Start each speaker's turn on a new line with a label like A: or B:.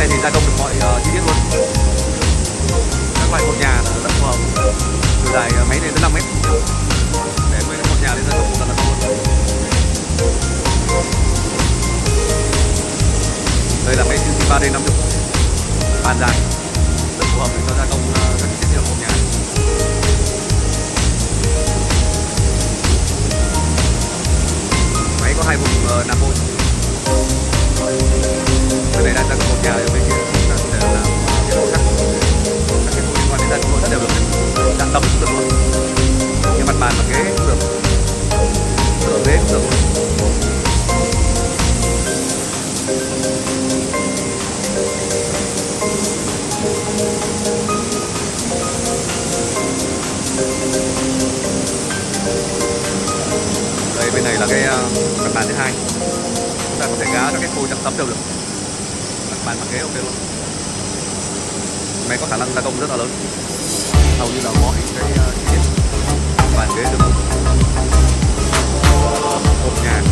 A: đây thì gia công được mọi chi tiết luôn. Các loại cột nhà là rất phù hợp, chiều dài máy lên tới 5 mét để với cột nhà lên gia công rất là tốt. Đây là máy CNC 3D 50 bàn dài rất phù hợp để cho gia công các chi tiết của cột nhà. Máy có 2 vùng nạp vôi. Bên này đang một nhà ở bên kia chúng ta có thể làm cái độ khác. Các cái liên quan đến gia công rất đều được, dạng tấm cũng được luôn, cái mặt bàn và ghế cũng được, ghế cũng được. Đây bên này là cái mặt bàn thứ hai, chúng ta có thể gá cho cái phôi chạm tấm đều được. Bàn mặt ghế ok luôn. Máy có khả năng gia công rất là lớn, hầu như là mọi cái chi tiết bàn ghế được cột nhà